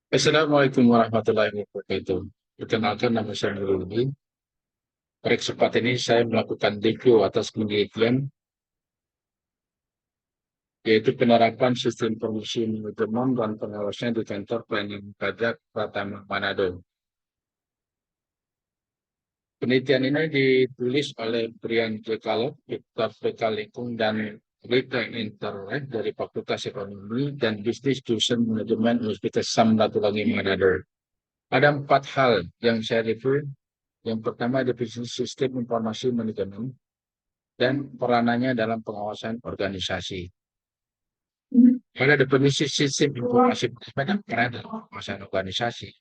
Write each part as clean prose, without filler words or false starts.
Assalamualaikum warahmatullahi wabarakatuh. Perkenalkan nama saya Nurul. Pada kesempatan ini saya melakukan review atas penelitian yaitu penerapan sistem informasi manajemen dan pengawasan di kantor pelayanan pajak Pratama Manado. Penelitian ini ditulis oleh Brian J. Kaleb, Victor P. Kalekung, dan Rita Internet dari Fakultas Ekonomi dan Bisnis Jurusan Manajemen Universitas Samratulangi Manado. Ada 4 hal yang saya review. Yang pertama, definisi sistem informasi manajemen dan peranannya dalam pengawasan organisasi. Pada definisi sistem informasi manajemen dan peran dalam pengawasan organisasi,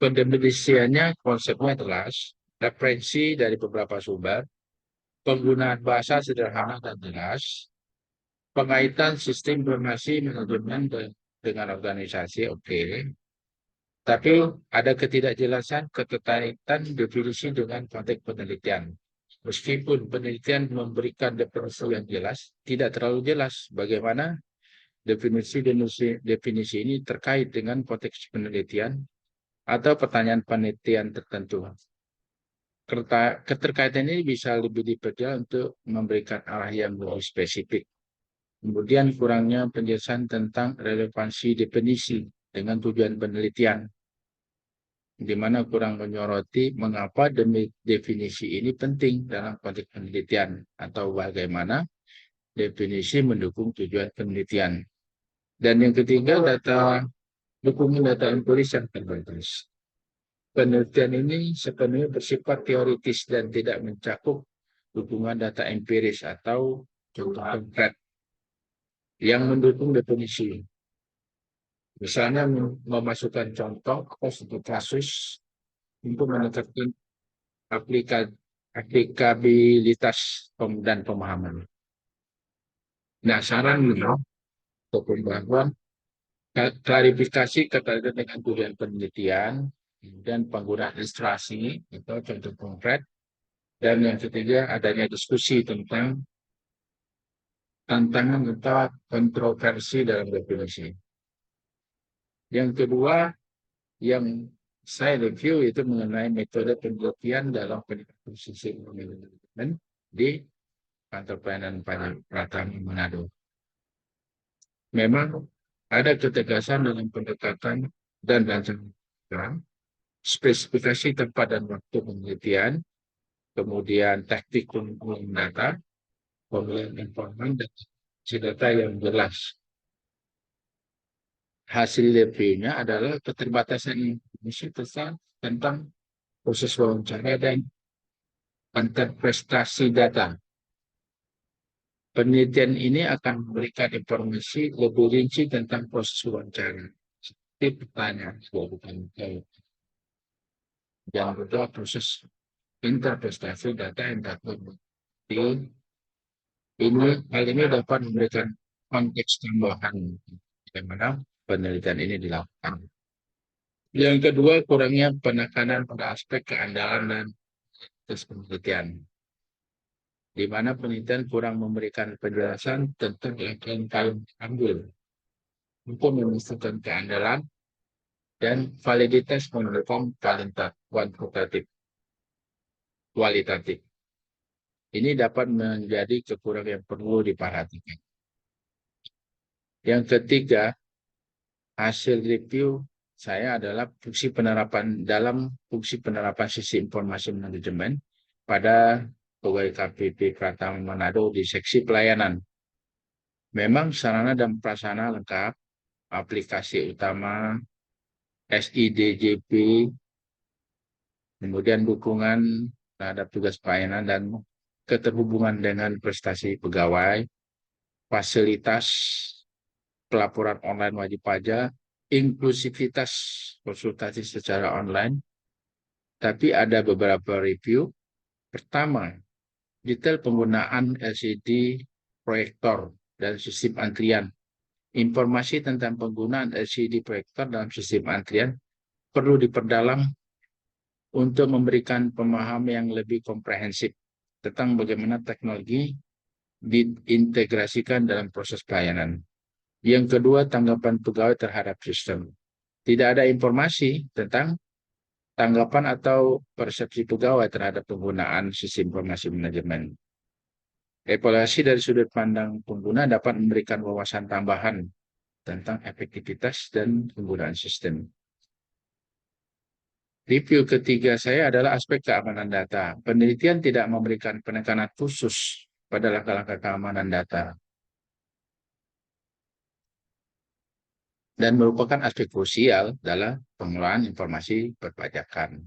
pendefinisiannya konsepnya jelas, referensi dari beberapa sumber, penggunaan bahasa sederhana dan jelas, pengaitan sistem informasi manajemen dengan organisasi, oke. Tapi ada ketidakjelasan, keterkaitan definisi dengan konteks penelitian. Meskipun penelitian memberikan definisi yang jelas, tidak terlalu jelas bagaimana definisi ini terkait dengan konteks penelitian atau pertanyaan penelitian tertentu. Keterkaitan ini bisa lebih diperjelas untuk memberikan arah yang lebih spesifik. Kemudian kurangnya penjelasan tentang relevansi definisi dengan tujuan penelitian, di mana kurang menyoroti mengapa definisi ini penting dalam konteks penelitian atau bagaimana definisi mendukung tujuan penelitian. Dan yang ketiga, dukungan data empiris yang terbatas. Penelitian ini sepenuhnya bersifat teoritis dan tidak mencakup dukungan data empiris atau contoh konkret yang mendukung definisi. Misalnya memasukkan contoh atau satu kasus untuk menetapkan aplikabilitas dan pemahaman. Nah, saran untuk pembahasan klarifikasi terkait dengan tujuan penelitian dan penggunaan ilustrasi atau contoh konkret, dan yang ketiga adanya diskusi tentang tantangan atau kontroversi dalam definisi. Yang kedua yang saya review itu mengenai metode penelitian dalam penelitian sistem manajemen di kantor pelayanan pajak Pratama Manado. Memang ada ketegasan dalam pendekatan dan rancangan, spesifikasi tempat dan waktu penelitian, kemudian teknik pengumpulan data, pemilihan informan, dan data yang jelas. Hasil reviewnya adalah keterbatasan informasi tentang proses wawancara dan interpretasi data. Penelitian ini akan memberikan informasi lebih rinci tentang proses wawancara, seperti pertanyaan, yang kedua proses interpretasi data yang dapat hal ini dapat memberikan konteks tambahan bagaimana penelitian ini dilakukan. Yang kedua, kurangnya penekanan pada aspek keandalan dan penelitian, di mana penelitian kurang memberikan penjelasan tentang yang paling diambil untuk memastikan keandalan dan validitas penelitian kualitatif. Ini dapat menjadi kekurangan yang perlu diperhatikan. Yang ketiga, hasil review saya adalah fungsi penerapan sistem informasi manajemen pada pegawai KPP Pratama Manado di seksi pelayanan. Memang sarana dan prasarana lengkap, aplikasi utama, SIDJP, kemudian dukungan terhadap tugas pelayanan dan keterhubungan dengan prestasi pegawai, fasilitas pelaporan online wajib pajak, inklusivitas konsultasi secara online. Tapi ada beberapa review. Pertama, detail penggunaan LCD proyektor dan sistem antrian. Informasi tentang penggunaan LCD proyektor dalam sistem antrian perlu diperdalam untuk memberikan pemahaman yang lebih komprehensif tentang bagaimana teknologi diintegrasikan dalam proses pelayanan. Yang kedua, tanggapan pegawai terhadap sistem. tidak ada informasi tentang tanggapan atau persepsi pegawai terhadap penggunaan sistem informasi manajemen. Evaluasi dari sudut pandang pengguna dapat memberikan wawasan tambahan tentang efektivitas dan penggunaan sistem. Review ketiga saya adalah aspek keamanan data. Penelitian tidak memberikan penekanan khusus pada langkah-langkah keamanan data dan merupakan aspek krusial dalam pengelolaan informasi perpajakan.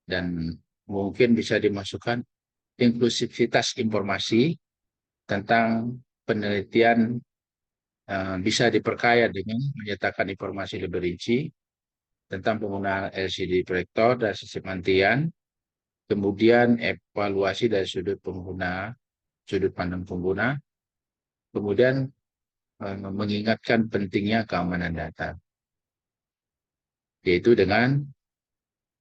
Dan mungkin bisa dimasukkan inklusivitas informasi tentang penelitian bisa diperkaya dengan menyatakan informasi lebih rinci tentang penggunaan LCD proyektor dan sistem antian, kemudian evaluasi dari sudut pandang pengguna, kemudian mengingatkan pentingnya keamanan data, yaitu dengan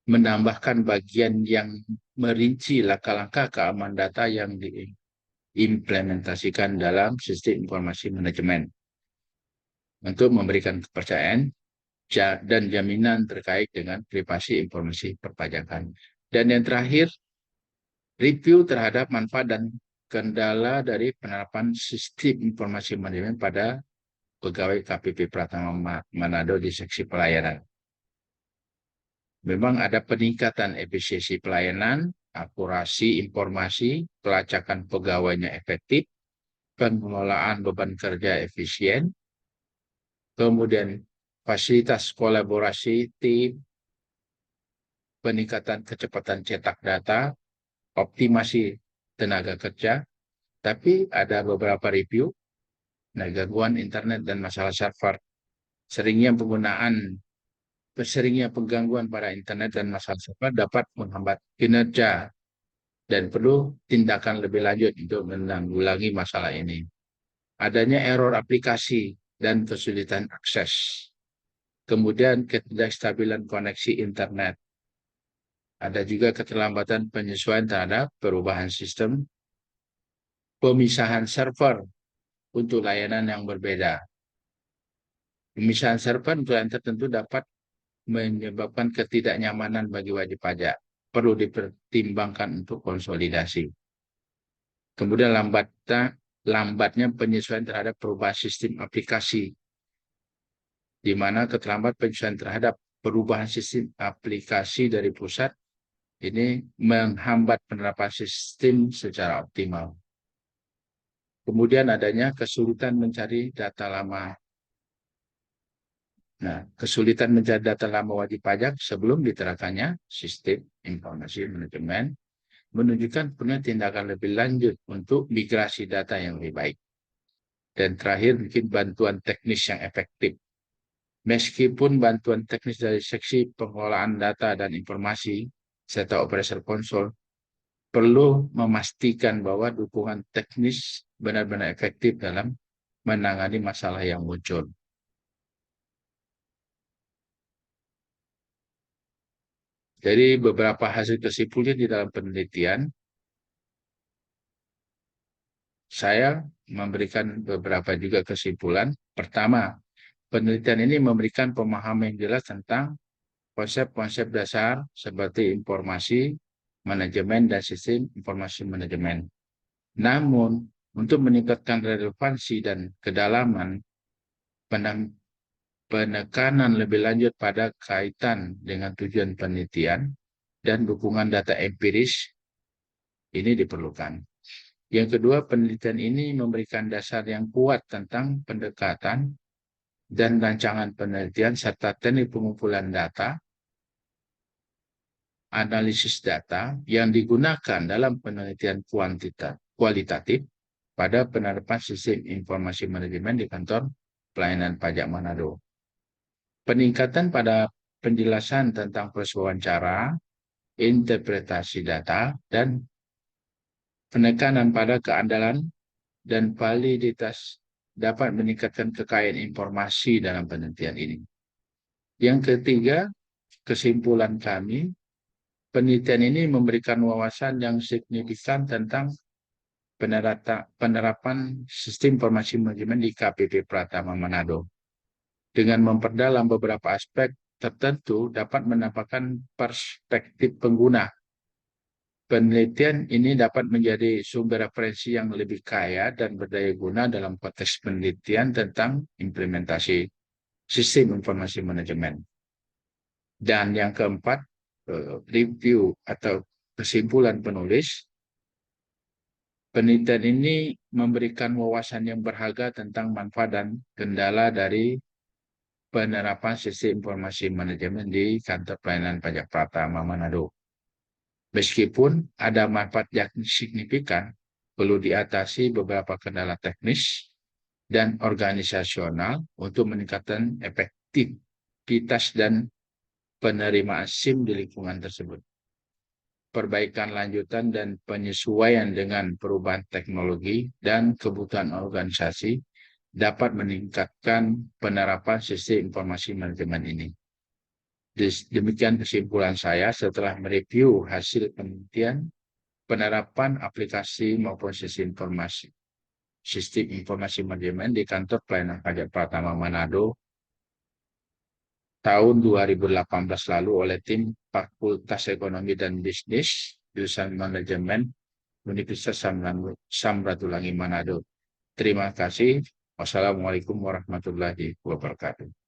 menambahkan bagian yang merinci langkah-langkah keamanan data yang diimplementasikan dalam sistem informasi manajemen untuk memberikan kepercayaan dan jaminan terkait dengan privasi informasi perpajakan. Dan yang terakhir, review terhadap manfaat dan kendala dari penerapan sistem informasi manajemen pada pegawai KPP Pratama Manado di seksi pelayanan. Memang ada peningkatan efisiensi pelayanan, akurasi informasi, pelacakan pegawainya efektif, pengelolaan beban kerja efisien, kemudian fasilitas kolaborasi tim, peningkatan kecepatan cetak data, optimasi tenaga kerja, tapi ada beberapa review, gangguan internet dan masalah server, seringnya penggangguan pada internet dan masalah server dapat menghambat kinerja dan perlu tindakan lebih lanjut untuk menanggulangi masalah ini. Adanya error aplikasi dan kesulitan akses. Kemudian ketidakstabilan koneksi internet. Ada juga keterlambatan penyesuaian terhadap perubahan sistem, pemisahan server untuk layanan yang berbeda. Pemisahan server untuk layanan tertentu dapat menyebabkan ketidaknyamanan bagi wajib pajak. Perlu dipertimbangkan untuk konsolidasi. Kemudian lambatnya penyesuaian terhadap perubahan sistem aplikasi, di mana keterlambatan penyesuaian terhadap perubahan sistem aplikasi dari pusat ini menghambat penerapan sistem secara optimal. Kemudian adanya kesulitan mencari data lama. Nah, kesulitan mencari data lama wajib pajak sebelum diterapkannya sistem informasi manajemen menunjukkan punya tindakan lebih lanjut untuk migrasi data yang lebih baik. Dan terakhir mungkin bantuan teknis yang efektif. Meskipun bantuan teknis dari seksi pengelolaan data dan informasi serta operator konsol perlu memastikan bahwa dukungan teknis benar-benar efektif dalam menangani masalah yang muncul. Jadi beberapa hasil kesimpulan di dalam penelitian, saya memberikan beberapa juga kesimpulan. Pertama, penelitian ini memberikan pemahaman yang jelas tentang konsep-konsep dasar seperti informasi, manajemen, dan sistem informasi manajemen. Namun, untuk meningkatkan relevansi dan kedalaman, penekanan lebih lanjut pada kaitan dengan tujuan penelitian dan dukungan data empiris ini diperlukan. Yang kedua, penelitian ini memberikan dasar yang kuat tentang pendekatan dan rancangan penelitian serta teknik pengumpulan data, analisis data yang digunakan dalam penelitian kualitatif pada penerapan sistem informasi manajemen di kantor pelayanan pajak Manado. Peningkatan pada penjelasan tentang proses wawancara, interpretasi data, dan penekanan pada keandalan dan validitas dapat meningkatkan kekayaan informasi dalam penelitian ini. Yang ketiga, kesimpulan kami, penelitian ini memberikan wawasan yang signifikan tentang penerapan sistem informasi manajemen di KPP Pratama Manado. Dengan memperdalam beberapa aspek tertentu dapat mendapatkan perspektif pengguna. Penelitian ini dapat menjadi sumber referensi yang lebih kaya dan berdaya guna dalam konteks penelitian tentang implementasi sistem informasi manajemen. Dan yang keempat, review atau kesimpulan penulis. Penelitian ini memberikan wawasan yang berharga tentang manfaat dan kendala dari penerapan sistem informasi manajemen di Kantor Pelayanan Pajak Pratama Manado. Meskipun ada manfaat yang signifikan, perlu diatasi beberapa kendala teknis dan organisasional untuk meningkatkan efektivitas dan penerimaan SIM di lingkungan tersebut. Perbaikan lanjutan dan penyesuaian dengan perubahan teknologi dan kebutuhan organisasi dapat meningkatkan penerapan sistem informasi manajemen ini. Demikian kesimpulan saya setelah mereview hasil penelitian penerapan aplikasi maupun sistem informasi manajemen di Kantor Pelayanan Pajak Pratama Manado tahun 2018 lalu oleh tim Fakultas Ekonomi dan Bisnis jurusan Manajemen Universitas Samratulangi Manado. Terima kasih. Wassalamualaikum warahmatullahi wabarakatuh.